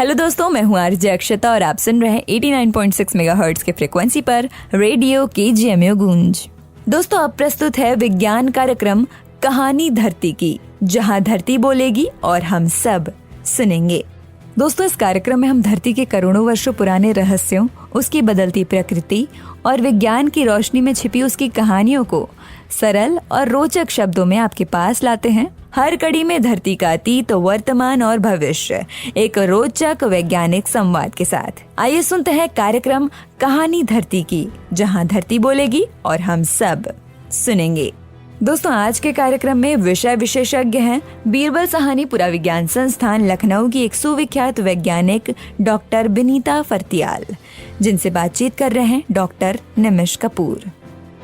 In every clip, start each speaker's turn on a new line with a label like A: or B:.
A: Hello दोस्तों, मैं हूँ आरजे अक्षता और आप सुन रहे हैं 89.6 मेगाहर्ट्ज के फ्रिक्वेंसी पर रेडियो KGMU गूंज। दोस्तों, अब प्रस्तुत है विज्ञान कार्यक्रम कहानी धरती की, जहाँ धरती बोलेगी और हम सब सुनेंगे। दोस्तों, इस कार्यक्रम में हम धरती के करोड़ों वर्षों पुराने रहस्यों, उसकी बदलती प्रकृति और विज्ञान की रोशनी में छिपी उसकी कहानियों को सरल और रोचक शब्दों में आपके पास लाते हैं। हर कड़ी में धरती का अतीत, वर्तमान और भविष्य एक रोचक वैज्ञानिक संवाद के साथ। आइए सुनते हैं कार्यक्रम कहानी धरती की, जहां धरती बोलेगी और हम सब सुनेंगे। दोस्तों, आज के कार्यक्रम में विषय विशेषज्ञ हैं बीरबल साहनी पुराविज्ञान संस्थान लखनऊ की एक सुविख्यात वैज्ञानिक डॉक्टर बिनीता फर्त्याल, जिनसे बातचीत कर रहे हैं डॉक्टर निमिष कपूर।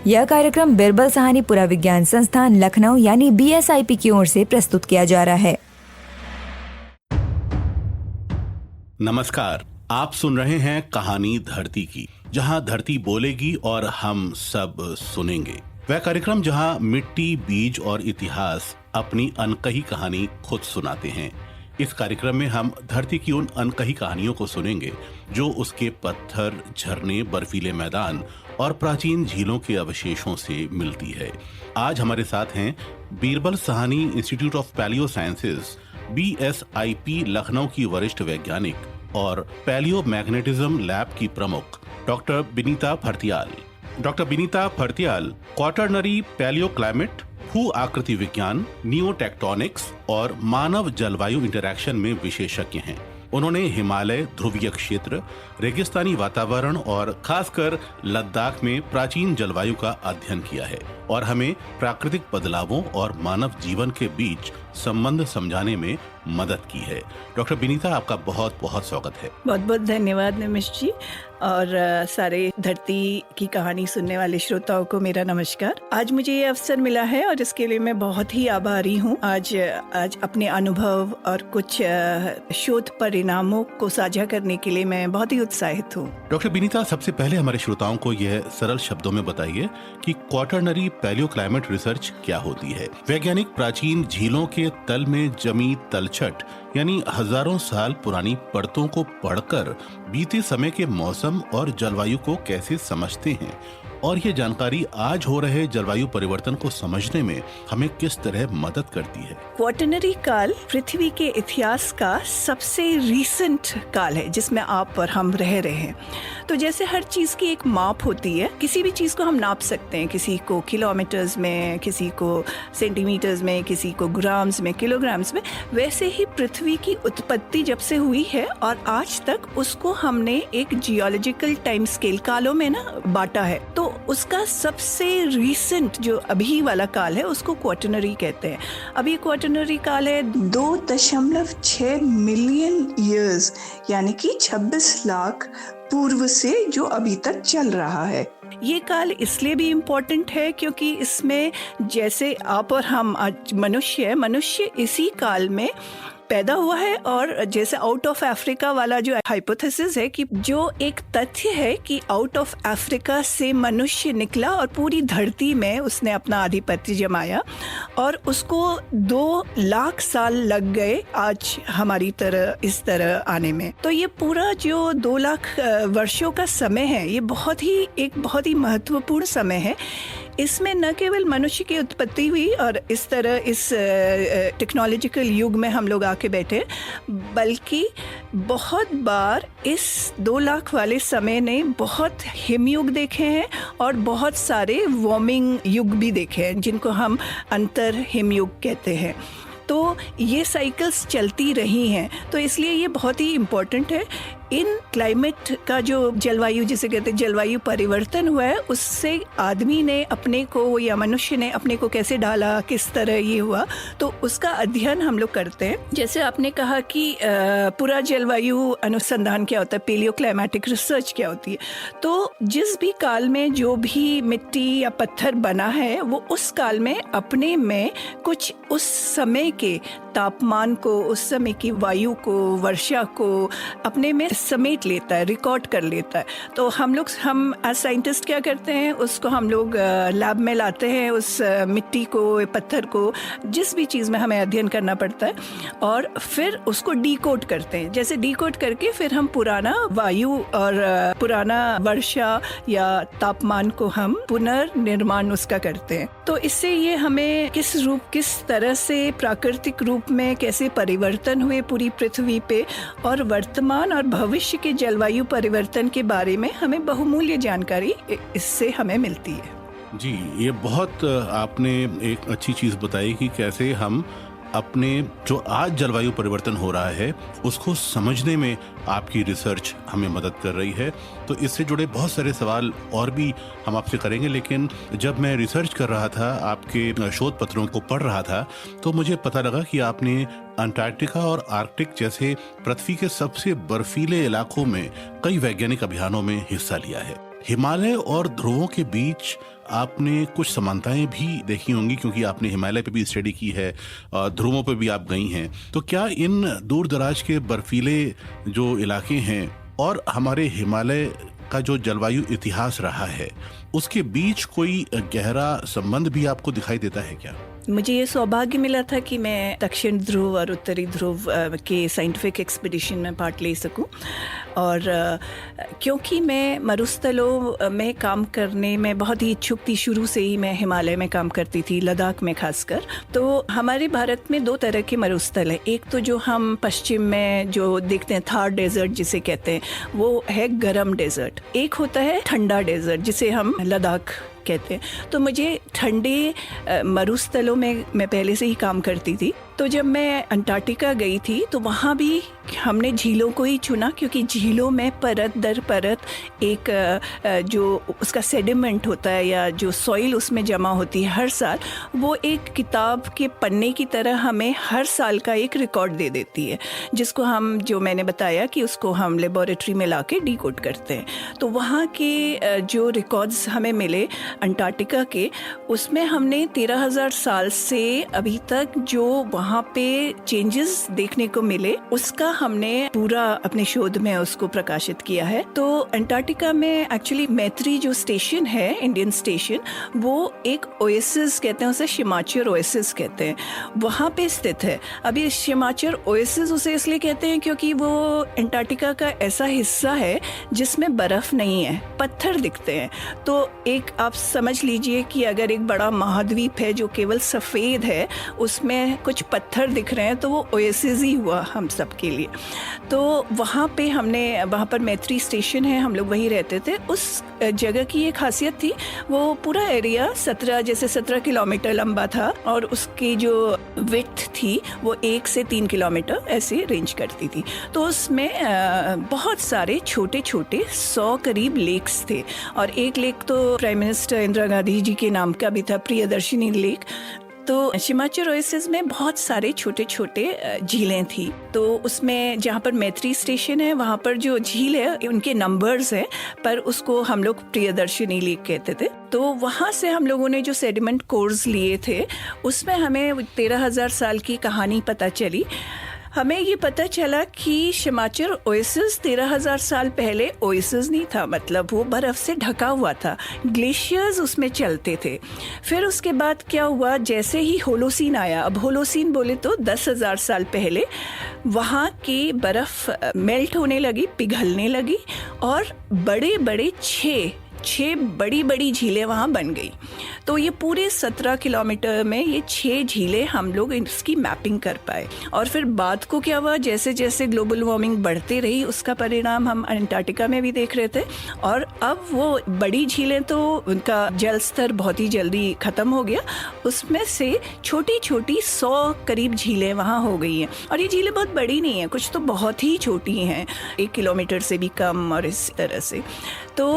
A: यह कार्यक्रम बीरबल साहनी पुराविज्ञान संस्थान लखनऊ यानी BSIP की ओर से प्रस्तुत किया जा रहा है।
B: नमस्कार, आप सुन रहे हैं कहानी धरती की, जहां धरती बोलेगी और हम सब सुनेंगे। वह कार्यक्रम जहां मिट्टी, बीज और इतिहास अपनी अनकही कहानी खुद सुनाते हैं। इस कार्यक्रम में हम धरती की उन अनकही कहानियों को सुनेंगे जो उसके पत्थर, झरने, बर्फीले मैदान और प्राचीन झीलों के अवशेषों से मिलती है। आज हमारे साथ हैं Birbal Sahni institute of palaeosciences BSIP Lucknow की वरिष्ठ वैज्ञानिक और पैलियो मैग्नेटिज्म लैब की प्रमुख doctor Binita Phartyal. Doctor Binita Phartyal quaternary palaeoclimate, भू आकृति विज्ञान, नियोटेक्टोनिक्स और मानव जलवायु इंटरैक्शन में विशेषज्ञ हैं। उन्होंने हिमालय, ध्रुवीय क्षेत्र, रेगिस्तानी वातावरण और खासकर लद्दाख में प्राचीन जलवायु का अध्ययन किया है और हमें प्राकृतिक बदलावों और मानव जीवन के बीच संबंध समझाने में मदद की है। डॉक्टर बिनीता, आपका बहुत बहुत स्वागत है।
C: बहुत बहुत धन्यवाद निमिष जी, और सारे धरती की कहानी सुनने वाले श्रोताओं को मेरा नमस्कार। आज मुझे ये अवसर मिला है और इसके लिए मैं बहुत ही आभारी हूँ। आज अपने अनुभव और कुछ शोध परिणामों को साझा करने के लिए मैं बहुत ही उत्साहित हूँ।
B: डॉक्टर बिनीता, सबसे पहले हमारे श्रोताओं को यह सरल शब्दों में बताइए कि क्वाटरनरी पैलियो क्लाइमेट रिसर्च क्या होती है। वैज्ञानिक प्राचीन झीलों के तल में जमी तलछट यानी हजारों साल पुरानी परतों को पढ़कर बीते समय के मौसम और जलवायु को कैसे समझते हैं, और ये जानकारी आज हो रहे जलवायु परिवर्तन को समझने में हमें किस तरह मदद करती है।
C: क्वाटरनरी काल पृथ्वी के इतिहास का सबसे रीसेंट काल है जिसमें आप और हम रह रहे हैं। तो जैसे हर चीज की एक माप होती है, किसी भी चीज को हम नाप सकते हैं, किसी को किलोमीटर्स में, किसी को सेंटीमीटर्स में, किसी को ग्राम्स में, किलोग्राम्स में, वैसे ही पृथ्वी की उत्पत्ति जब से हुई है और आज तक उसको हमने एक जियोलॉजिकल टाइम स्केल कालों में बांटा है। तो उसका सबसे रीसेंट जो अभी वाला काल है उसको क्वाटरनरी कहते हैं। अभी क्वाटरनरी काल है 2.6 मिलियन ईयर्स यानी कि 26 लाख पूर्व से जो अभी तक चल रहा है। ये काल इसलिए भी इम्पोर्टेंट है क्योंकि इसमें जैसे आप और हम आज मनुष्य इसी काल में पैदा हुआ है। और जैसे आउट ऑफ अफ्रीका वाला जो हाइपोथेसिस है कि जो एक तथ्य है कि आउट ऑफ अफ्रीका से मनुष्य निकला और पूरी धरती में उसने अपना आधिपत्य जमाया और उसको 2 लाख साल लग गए आज हमारी तरह इस तरह आने में। तो ये पूरा जो 2 लाख वर्षों का समय है, ये बहुत ही महत्वपूर्ण समय है। इसमें न केवल मनुष्य की उत्पत्ति हुई और इस तरह इस टेक्नोलॉजिकल युग में हम लोग आके बैठे, बल्कि बहुत बार इस 2 लाख वाले समय ने बहुत हिमयुग देखे हैं और बहुत सारे वार्मिंग युग भी देखे हैं जिनको हम अंतर हिमयुग कहते हैं। तो ये साइकिल्स चलती रही हैं, तो इसलिए ये बहुत ही इम्पोर्टेंट है। इन क्लाइमेट का जो जलवायु जिसे कहते हैं जलवायु परिवर्तन हुआ है, उससे आदमी ने अपने को या मनुष्य ने अपने को कैसे ढाला, किस तरह ये हुआ, तो उसका अध्ययन हम लोग करते हैं। जैसे आपने कहा कि पूरा जलवायु अनुसंधान क्या होता है, पेलियो क्लाइमेटिक रिसर्च क्या होती है, तो जिस भी काल में जो भी मिट्टी या पत्थर बना है वो उस काल में अपने में कुछ उस समय के तापमान को, उस समय की वायु को, वर्षा को अपने में समेट लेता है, रिकॉर्ड कर लेता है। तो हम एज साइंटिस्ट क्या करते हैं, उसको हम लोग लैब में लाते हैं, उस मिट्टी को, पत्थर को, जिस भी चीज़ में हमें अध्ययन करना पड़ता है, और फिर उसको डिकोड करते हैं। जैसे डिकोड करके फिर हम पुराना वायु और पुराना वर्षा या तापमान को हम पुनर्निर्माण उसका करते हैं। तो इससे ये हमें किस तरह से प्राकृतिक रूप में कैसे परिवर्तन हुए पूरी पृथ्वी पे, और वर्तमान और भविष्य के जलवायु परिवर्तन के बारे में हमें बहुमूल्य जानकारी इससे हमें मिलती है।
B: जी, ये बहुत आपने एक अच्छी चीज बताई कि कैसे हम अपने जो आज जलवायु परिवर्तन हो रहा है उसको समझने में आपकी रिसर्च हमें मदद कर रही है। तो इससे जुड़े बहुत सारे सवाल और भी हम आपसे करेंगे, लेकिन जब मैं रिसर्च कर रहा था, आपके शोध पत्रों को पढ़ रहा था, तो मुझे पता लगा कि आपने अंटार्कटिका और आर्कटिक जैसे पृथ्वी के सबसे बर्फीले इलाकों में कई वैज्ञानिक अभियानों में हिस्सा लिया है। हिमालय और ध्रुवों के बीच आपने कुछ समानताएं भी देखी होंगी, क्योंकि आपने हिमालय पे भी स्टडी की है, ध्रुवों पे भी आप गई हैं। तो क्या इन दूर दराज के बर्फीले जो इलाके हैं और हमारे हिमालय का जो जलवायु इतिहास रहा है, उसके बीच कोई गहरा संबंध भी आपको दिखाई देता है क्या?
C: मुझे ये सौभाग्य मिला था कि मैं दक्षिण ध्रुव और उत्तरी ध्रुव के साइंटिफिक एक्सपीडिशन में पार्ट ले सकूं, और क्योंकि मैं मरुस्थलों में काम करने में बहुत ही इच्छुक थी, शुरू से ही मैं हिमालय में काम करती थी, लद्दाख में खासकर। तो हमारे भारत में 2 तरह के मरुस्थल हैं। एक तो जो हम पश्चिम में जो देखते हैं, थार डेजर्ट जिसे कहते हैं, वो है गर्म डेजर्ट। एक होता है ठंडा डेजर्ट जिसे हम लद्दाख कहते हैं। तो मुझे ठंडे मरुस्थलों में मैं पहले से ही काम करती थी। तो जब मैं अंटार्कटिका गई थी तो वहाँ भी हमने झीलों को ही चुना, क्योंकि झीलों में परत दर परत एक जो उसका सेडिमेंट होता है या जो सॉइल उसमें जमा होती है हर साल, वो एक किताब के पन्ने की तरह हमें हर साल का एक रिकॉर्ड दे देती है, जिसको हम, जो मैंने बताया कि उसको हम लेबोरेटरी में लाके डिकोड करते हैं। तो वहाँ के जो रिकॉर्ड्स हमें मिले अंटार्कटिका के, उसमें हमने 13,000 साल से अभी तक जो वहाँ पे चेंजेस देखने को मिले, उसका हमने पूरा अपने शोध में उसको प्रकाशित किया है। तो अंटार्कटिका में एक्चुअली मैत्री जो स्टेशन है, इंडियन स्टेशन, वो एक ओएसिस कहते हैं, उसे शिमाचर ओएसिस कहते हैं, वहाँ पे स्थित है। अभी शिमाचर ओएसिस उसे इसलिए कहते हैं क्योंकि वो अंटार्कटिका का ऐसा हिस्सा है जिसमें बर्फ नहीं है, पत्थर दिखते हैं। तो एक आप समझ लीजिए कि अगर एक बड़ा महाद्वीप है जो केवल सफ़ेद है, उसमें कुछ पत्थर दिख रहे हैं, तो वो ओएसिस ही हुआ हम सब के लिए। तो वहाँ पे हमने, वहाँ पर मैत्री स्टेशन है, हम लोग वहीं रहते थे। उस जगह की ये खासियत थी, वो पूरा एरिया 17 किलोमीटर लंबा था, और उसकी जो विड्थ थी वो 1 से 3 किलोमीटर ऐसे रेंज करती थी। तो उसमें बहुत सारे छोटे छोटे 100 करीब लेक्स थे, और एक लेक तो प्राइम मिनिस्टर इंदिरा गांधी जी के नाम का भी था, प्रियदर्शिनी लेक। तो शिमाचर ओएसिस में बहुत सारे छोटे छोटे झीलें थी। तो उसमें जहाँ पर मैत्री स्टेशन है, वहाँ पर जो झील है उनके नंबर्स हैं, पर उसको हम लोग प्रियदर्शिनी लेक कहते थे। तो वहाँ से हम लोगों ने जो सेडिमेंट कोर्स लिए थे, उसमें हमें 13,000 साल की कहानी पता चली। हमें ये पता चला कि शिमाचर ओएसिस 13,000 साल पहले ओएसिस नहीं था, मतलब वो बर्फ से ढका हुआ था, ग्लेशियर्स उसमें चलते थे। फिर उसके बाद क्या हुआ, जैसे ही होलोसीन आया, अब होलोसीन बोले तो 10,000 साल पहले वहाँ की बर्फ मेल्ट होने लगी, पिघलने लगी, और बड़े बड़े 6 बड़ी बड़ी झीलें वहाँ बन गई। तो ये पूरे 17 किलोमीटर में ये 6 झीलें हम लोग इसकी मैपिंग कर पाए। और फिर बाद को क्या हुआ, जैसे जैसे ग्लोबल वार्मिंग बढ़ती रही, उसका परिणाम हम अंटार्कटिका में भी देख रहे थे। और अब वो बड़ी झीलें, तो उनका जल स्तर बहुत ही जल्दी ख़त्म हो गया, उसमें से छोटी छोटी 100 करीब झीलें वहाँ हो गई हैं। और ये झीलें बहुत बड़ी नहीं हैं, कुछ तो बहुत ही छोटी हैं, 1 किलोमीटर से भी कम, और इस तरह से। तो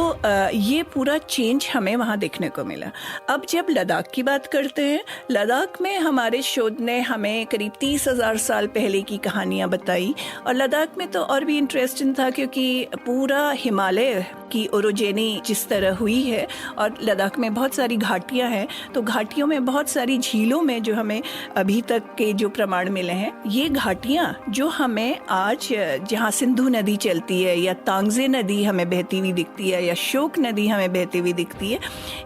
C: ये पूरा चेंज हमें वहाँ देखने को मिला। अब जब लद्दाख की बात करते हैं, लद्दाख में हमारे शोध ने हमें करीब 30,000 साल पहले की कहानियाँ बताई। और लद्दाख में तो और भी इंटरेस्टिंग था क्योंकि पूरा हिमालय की ओरोजेनी जिस तरह हुई है और लद्दाख में बहुत सारी घाटियाँ हैं, तो घाटियों में बहुत सारी झीलों में जो हमें अभी तक के जो प्रमाण मिले हैं, ये घाटियाँ जो हमें आज जहाँ सिंधु नदी चलती है या तांगजे नदी हमें बहती हुई दिखती है या शोक नदी हमें बहती हुई दिखती है,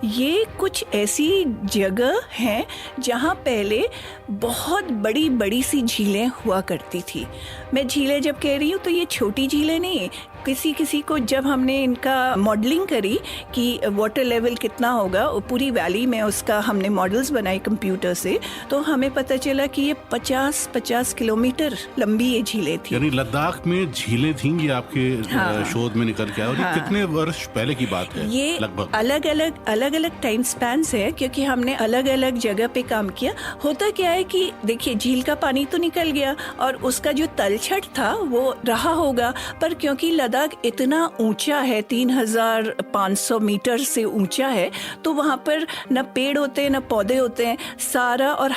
C: ये कुछ ऐसी जगह हैं जहाँ पहले बहुत बड़ी बड़ी सी झीलें हुआ करती थी। मैं झीलें जब कह रही हूँ तो ये छोटी झीलें नहीं, किसी को जब हमने इनका मॉडलिंग करी कि वाटर लेवल कितना होगा, पूरी वैली में उसका हमने मॉडल्स बनाए कंप्यूटर से, तो हमें पता चला कि ये 50 किलोमीटर लंबी ये झीलें थी।
B: यानी लद्दाख में झीलें थी, ये आपके शोध में निकल के आया। और ये कितने वर्ष पहले की बात है?
C: ये
B: लगभग
C: अलग अलग टाइम स्पैन है क्योंकि हमने अलग अलग जगह पे काम किया। होता क्या है कि देखिए, झील का पानी तो निकल गया और उसका जो तलछट था वो रहा होगा, पर क्योंकि लद्दाख इतना ऊंचा है, 3,500 मीटर से ऊंचा है, तो वहाँ पर न पेड़ होते हैं न पौधे होते हैं सारा, और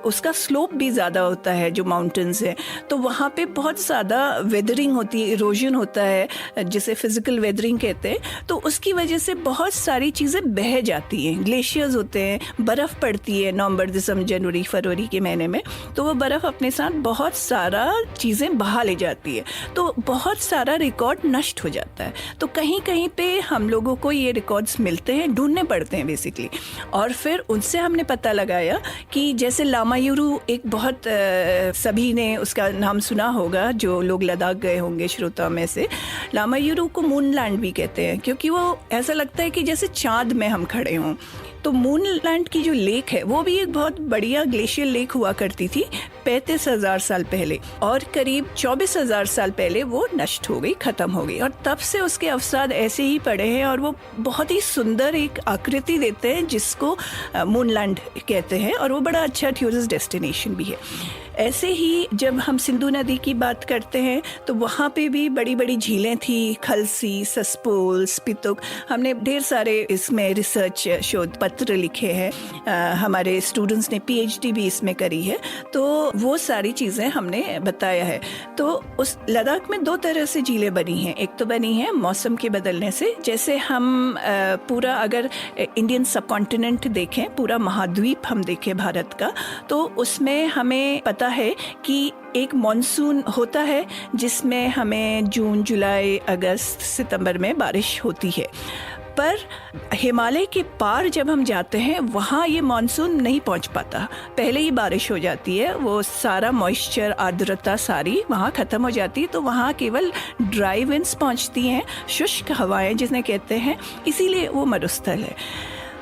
C: उसका स्लोप भी ज़्यादा होता है जो माउंटेन्स है, तो वहाँ पे बहुत ज़्यादा वेदरिंग होती है, इरोजन होता है जिसे फिजिकल वेदरिंग कहते हैं। तो उसकी वजह से बहुत सारी चीज़ें बह जाती हैं, ग्लेशियर्स होते हैं, बर्फ़ पड़ती है नवंबर दिसंबर जनवरी फरवरी के महीने में, तो वो बर्फ़ अपने साथ बहुत सारा चीज़ें बहा ले जाती है, तो बहुत सारा रिकॉर्ड नष्ट हो जाता है। तो कहीं कहीं पे हम लोगों को ये रिकॉर्ड्स मिलते हैं, ढूंढने पड़ते हैं बेसिकली, और फिर उनसे हमने पता लगाया कि जैसे लामायुरू एक बहुत सभी ने उसका नाम सुना होगा जो लोग लद्दाख गए होंगे श्रोता में से। लामायुरू को मूनलैंड भी कहते हैं क्योंकि वो ऐसा लगता है कि जैसे चाँद में हम खड़े हों। तो मूनलैंड की जो लेक है वो भी एक बहुत बढ़िया ग्लेशियर लेक हुआ करती थी 35,000 साल पहले, और करीब 24,000 साल पहले वो नष्ट हो गई, खत्म हो गई, और तब से उसके अवसाद ऐसे ही पड़े हैं और वो बहुत ही सुंदर एक आकृति देते हैं जिसको मूनलैंड कहते हैं, और वो बड़ा अच्छा टूरिस्ट डेस्टिनेशन भी है। ऐसे ही जब हम सिंधु नदी की बात करते हैं तो वहाँ पे भी बड़ी बड़ी झीलें थी, खलसी, सस्पोल, स्पितुक। हमने ढेर सारे इसमें रिसर्च शोध पत्र लिखे हैं, हमारे स्टूडेंट्स ने PhD भी इसमें करी है, तो वो सारी चीज़ें हमने बताया है। तो उस लद्दाख में 2 तरह से झीलें बनी हैं। एक तो बनी है मौसम के बदलने से, जैसे हम पूरा अगर इंडियन सबकॉन्टिनेंट देखें, पूरा महाद्वीप हम देखें भारत का, तो उसमें हमें पता है कि एक मॉनसून होता है जिसमें हमें जून, जुलाई, अगस्त, सितंबर में बारिश होती है। पर हिमालय के पार जब हम जाते हैं वहाँ ये मॉनसून नहीं पहुँच पाता, पहले ही बारिश हो जाती है, वो सारा मॉइस्चर, आर्द्रता सारी वहाँ ख़त्म हो जाती है, तो वहाँ केवल ड्राई विंड्स पहुँचती हैं, शुष्क हवाएं जिन्हें कहते हैं, इसीलिए वो मरुस्थल है।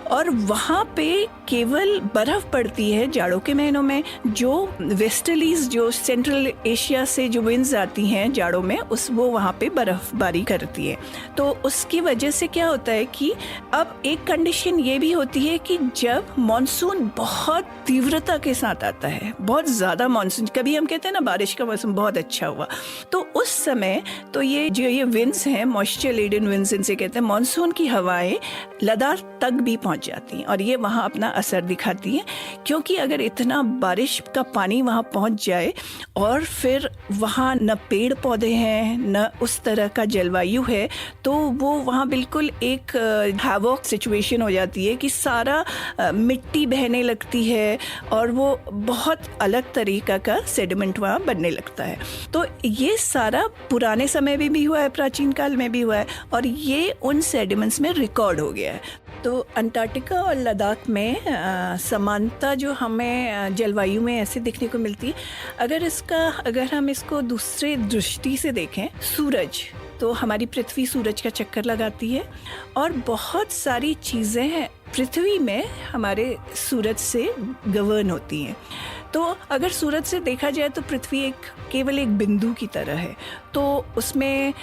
C: और वहाँ पे केवल बर्फ़ पड़ती है जाड़ों के महीनों में। जो वेस्टर्लीज, जो सेंट्रल एशिया से जो विंड्स आती हैं जाड़ों में, वो वहाँ पे बर्फ़बारी करती है। तो उसकी वजह से क्या होता है कि अब एक कंडीशन ये भी होती है कि जब मॉनसून बहुत तीव्रता के साथ आता है, बहुत ज़्यादा मॉनसून, कभी हम कहते हैं ना बारिश का मौसम बहुत अच्छा हुआ, तो उस समय तो ये विंड्स हैं, मॉइस्चर लेडन विंड्स इनसे कहते हैं, मॉनसून की हवाएं लद्दाख तक भी पहुँच जाती हैं और ये वहाँ अपना असर दिखाती हैं। क्योंकि अगर इतना बारिश का पानी वहाँ पहुँच जाए और फिर वहाँ न पेड़ पौधे हैं न उस तरह का जलवायु है, तो वो वहाँ बिल्कुल एक हैवॉक सिचुएशन हो जाती है कि सारा मिट्टी बहने लगती है और वो बहुत अलग तरीका का सेडिमेंट वहाँ बनने लगता है। तो ये सारा पुराने समय में भी हुआ है, प्राचीन काल में भी हुआ है, और ये उन सेडिमेंट्स में रिकॉर्ड हो गया है। तो अंटार्कटिका और लद्दाख में समानता जो हमें जलवायु में ऐसे दिखने को मिलती है। अगर हम इसको दूसरे दृष्टि से देखें, सूरज, तो हमारी पृथ्वी सूरज का चक्कर लगाती है और बहुत सारी चीज़ें पृथ्वी में हमारे सूरज से गवर्न होती हैं। तो अगर सूरज से देखा जाए तो पृथ्वी केवल एक बिंदु की तरह है। तो उसमें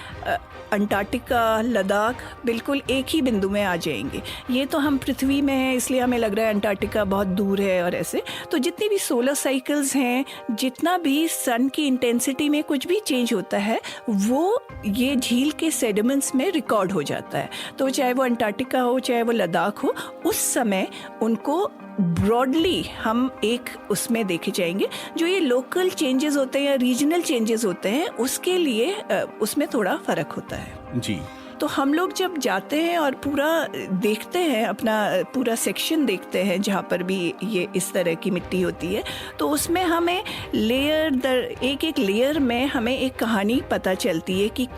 C: अंटार्कटिका, लद्दाख बिल्कुल एक ही बिंदु में आ जाएंगे। ये तो हम पृथ्वी में हैं इसलिए हमें लग रहा है अंटार्कटिका बहुत दूर है और ऐसे। तो जितनी भी सोलर साइकिल्स हैं, जितना भी सन की इंटेंसिटी में कुछ भी चेंज होता है, वो ये झील के सेडिमेंट्स में रिकॉर्ड हो जाता है। तो चाहे वो अंटार्कटिका हो, चाहे वो लद्दाख हो, उस समय उनको ब्रॉडली हम एक उसमें देखे जाएंगे। जो ये लोकल चेंजेस होते हैं या रीजनल चेंजेस होते हैं, उसके लिए उसमें थोड़ा फर्क होता है
B: जी।
C: तो हम लोग जब जाते हैं और पूरा देखते हैं, अपना पूरा सेक्शन देखते हैं जहाँ पर भी ये इस तरह की मिट्टी होती है, तो उसमें हमें लेयर दर एक लेयर में हमें एक कहानी पता चलती है कि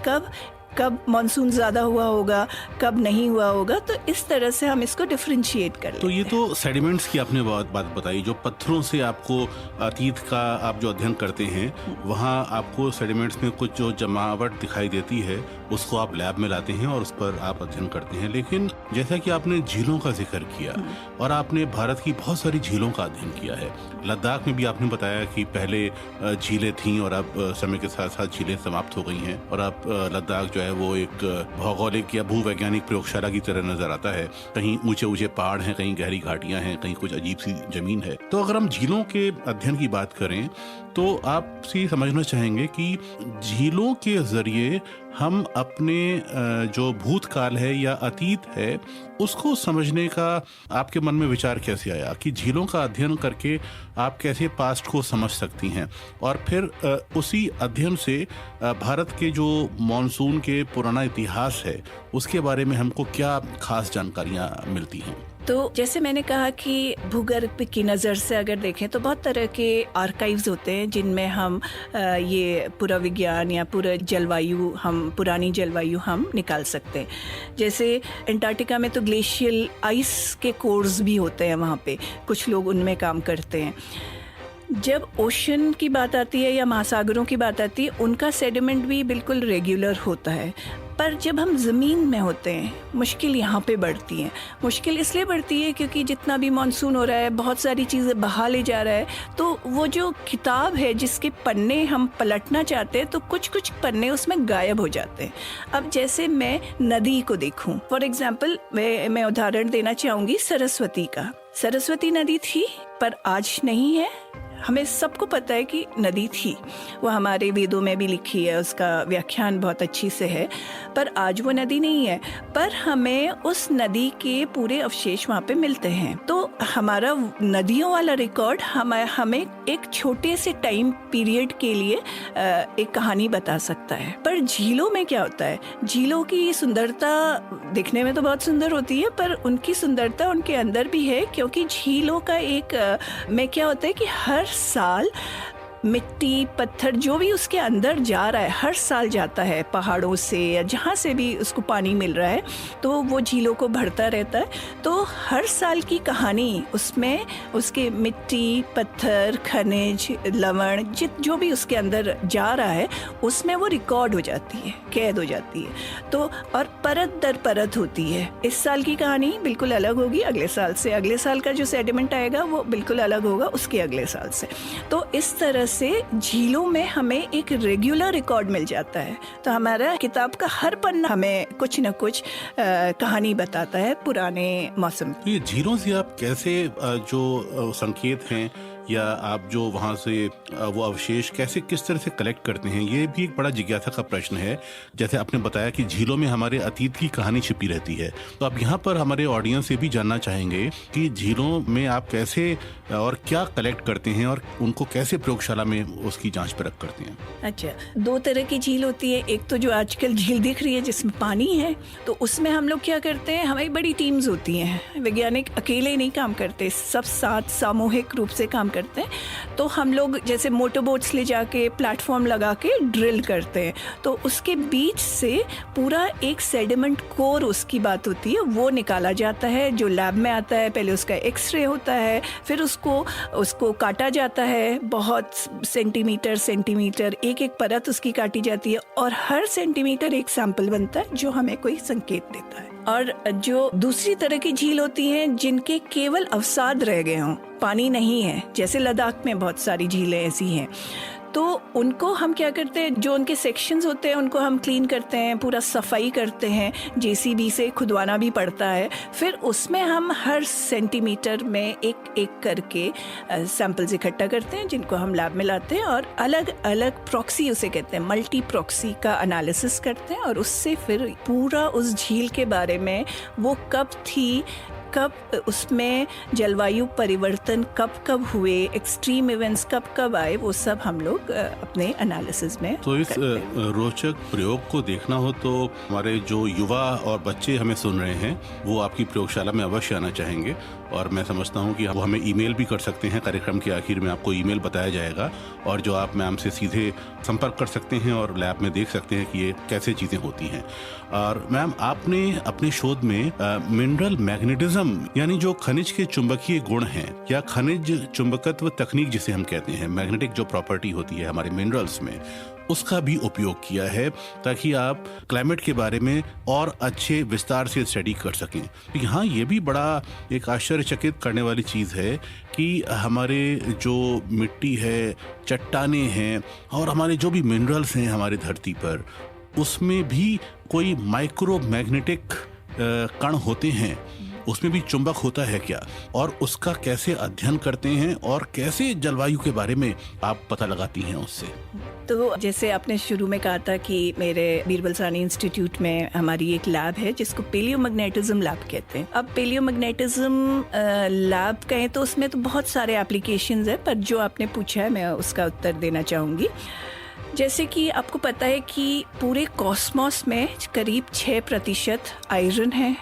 C: कब मानसून ज़्यादा हुआ होगा, कब नहीं हुआ होगा। तो इस तरह से हम इसको डिफरेंशिएट कर लेते हैं।
B: तो ये तो सेडिमेंट्स की आपने बात बताई, जो पत्थरों से आपको अतीत का आप जो अध्ययन करते हैं, वहाँ आपको सेडिमेंट्स में कुछ जो जमावट दिखाई देती है उसको आप लैब में लाते हैं और उस पर आप अध्ययन करते हैं। लेकिन जैसा कि आपने झीलों का जिक्र किया और आपने भारत की बहुत सारी झीलों का अध्ययन किया है, लद्दाख में भी आपने बताया कि पहले झीलें थीं और अब समय के साथ साथ झीलें समाप्त हो गई हैं और अब लद्दाख जो है वो एक भौगोलिक या भूवैज्ञानिक प्रयोगशाला की तरह नजर आता है। कहीं ऊंचे ऊंचे पहाड़ हैं, कहीं गहरी घाटियां हैं, कहीं कुछ अजीब सी जमीन है। तो अगर हम झीलों के अध्ययन की बात करें तो आपसे समझना चाहेंगे कि झीलों के जरिए हम अपने जो भूतकाल है या अतीत है उसको समझने का आपके मन में विचार कैसे आया कि झीलों का अध्ययन करके आप कैसे पास्ट को समझ सकती हैं, और फिर उसी अध्ययन से भारत के जो मॉनसून के पुराना इतिहास है उसके बारे में हमको क्या खास जानकारियां मिलती हैं?
C: तो जैसे मैंने कहा कि भूगर्भ की नज़र से अगर देखें तो बहुत तरह के आर्काइव्स होते हैं जिनमें हम ये पूरा विज्ञान या पूरा जलवायु, हम पुरानी जलवायु हम निकाल सकते हैं। जैसे अंटार्कटिका में तो ग्लेशियल आइस के कोर्स भी होते हैं, वहाँ पे कुछ लोग उनमें काम करते हैं। जब ओशन की बात आती है या महासागरों की बात आती है, उनका सेडिमेंट भी बिल्कुल रेगुलर होता है। पर जब हम ज़मीन में होते हैं, मुश्किल यहाँ पे बढ़ती है। मुश्किल इसलिए बढ़ती है क्योंकि जितना भी मानसून हो रहा है, बहुत सारी चीज़ें बहा ले जा रहा है, तो वो जो किताब है जिसके पन्ने हम पलटना चाहते हैं, तो कुछ पन्ने उसमें गायब हो जाते हैं। अब जैसे मैं नदी को देखूं, फॉर एग्जाम्पल मैं उदाहरण देना चाहूँगी सरस्वती का। सरस्वती नदी थी पर आज नहीं है। हमें सबको पता है कि नदी थी, वो हमारे वेदों में भी लिखी है, उसका व्याख्यान बहुत अच्छी से है, पर आज वो नदी नहीं है। पर हमें उस नदी के पूरे अवशेष वहाँ पे मिलते हैं। तो हमारा नदियों वाला रिकॉर्ड हमें एक छोटे से टाइम पीरियड के लिए एक कहानी बता सकता है। पर झीलों में क्या होता है, झीलों की सुंदरता दिखने में तो बहुत सुंदर होती है, पर उनकी सुंदरता उनके अंदर भी है, क्योंकि झीलों का एक में क्या होता है कि हर साल मिट्टी, पत्थर जो भी उसके अंदर जा रहा है, हर साल जाता है पहाड़ों से या जहाँ से भी उसको पानी मिल रहा है, तो वो झीलों को भरता रहता है। तो हर साल की कहानी उसमें उसके मिट्टी, पत्थर, खनिज, लवण जो भी उसके अंदर जा रहा है, उसमें वो रिकॉर्ड हो जाती है, कैद हो जाती है। तो और परत दर परत होती है। इस साल की कहानी बिल्कुल अलग होगी अगले साल से, अगले साल का जो सेडिमेंट आएगा वो बिल्कुल अलग होगा उसके अगले साल से। तो इस तरह से झीलों में हमें एक रेगुलर रिकॉर्ड मिल जाता है। तो हमारा किताब का हर पन्ना हमें कुछ न कुछ कहानी बताता है पुराने मौसम।
B: ये झीलों से आप कैसे जो संकेत हैं या आप जो वहाँ से वो अवशेष कैसे किस तरह से कलेक्ट करते हैं, ये भी एक बड़ा जिज्ञासा का प्रश्न है। जैसे आपने बताया कि झीलों में हमारे अतीत की कहानी छिपी रहती है, तो अब यहाँ पर हमारे ऑडियंस से भी जानना चाहेंगे कि झीलों में आप कैसे और क्या कलेक्ट करते हैं और उनको कैसे प्रयोगशाला में उसकी जांच परख करते हैं।
C: अच्छा, दो तरह की झील होती है। एक तो जो आजकल झील दिख रही है जिसमें पानी है, तो उसमें हम लोग क्या करते हैं, हमारी बड़ी टीम्स होती हैं, वैज्ञानिक अकेले नहीं काम करते, सब साथ सामूहिक रूप से काम करते हैं। तो हम लोग जैसे मोटर बोट्स ले जाके प्लेटफॉर्म लगा के ड्रिल करते हैं, तो उसके बीच से पूरा एक सेडिमेंट कोर उसकी बात होती है, वो निकाला जाता है जो लैब में आता है। पहले उसका एक्सरे होता है, फिर उसको काटा जाता है, बहुत सेंटीमीटर एक परत उसकी काटी जाती है, और हर सेंटीमीटर एक सैंपल बनता है जो हमें कोई संकेत देता है। और जो दूसरी तरह की झील होती हैं जिनके केवल अवसाद रह गए हों, पानी नहीं है, जैसे लद्दाख में बहुत सारी झीलें ऐसी हैं, तो उनको हम क्या करते हैं, जो उनके सेक्शंस होते हैं उनको हम क्लीन करते हैं, पूरा सफाई करते हैं, जेसीबी से खुदवाना भी पड़ता है। फिर उसमें हम हर सेंटीमीटर में एक एक करके सैंपल्स इकट्ठा करते हैं, जिनको हम लैब में लाते हैं और अलग अलग प्रॉक्सी उसे कहते हैं, मल्टी प्रॉक्सी का एनालिसिस करते हैं और उससे फिर पूरा उस झील के बारे में, वो कब थी, कब उसमें जलवायु परिवर्तन कब कब हुए, एक्सट्रीम इवेंट्स कब कब आए, वो सब हम लोग अपने एनालिसिस में
B: तो इस रोचक प्रयोग को देखना हो तो हमारे जो युवा और बच्चे हमें सुन रहे हैं वो आपकी प्रयोगशाला में अवश्य आना चाहेंगे। और मैं समझता हूँ कि वो हमें ईमेल भी कर सकते हैं। कार्यक्रम के आखिर में आपको ईमेल बताया जाएगा और जो आप मैम से सीधे संपर्क कर सकते हैं और लैब में देख सकते हैं कि ये कैसे चीज़ें होती हैं। और मैम, आपने अपने शोध में मिनरल मैग्नेटिज्म यानी जो खनिज के चुंबकीय गुण हैं या खनिज चुंबकत्व तकनीक जिसे हम कहते हैं, मैग्नेटिक जो प्रॉपर्टी होती है हमारे मिनरल्स में, उसका भी उपयोग किया है ताकि आप क्लाइमेट के बारे में और अच्छे विस्तार से स्टडी कर सकें। तो यहाँ ये भी बड़ा एक आश्चर्यचकित करने वाली चीज़ है कि हमारे जो मिट्टी है, चट्टानें हैं और हमारे जो भी मिनरल्स हैं हमारी धरती पर, उसमें भी कोई माइक्रो मैग्नेटिक कण होते हैं, उसमें भी चुंबक होता है क्या, और उसका कैसे अध्ययन करते हैं और कैसे जलवायु के बारे में आप पता लगाती हैं उससे?
C: तो जैसे आपने शुरू में कहा था कि मेरे बीरबल साहनी इंस्टीट्यूट में हमारी एक लैब है जिसको पेलियोमैग्नेटिज्म लैब कहते हैं। अब पेलियोमैग्नेटिज्म लैब कहें तो उसमें तो बहुत सारे एप्लीकेशंस है, पर जो आपने पूछा है मैं उसका उत्तर देना चाहूँगी। जैसे कि आपको पता है कि पूरे कॉस्मॉस में करीब 6% आयरन है,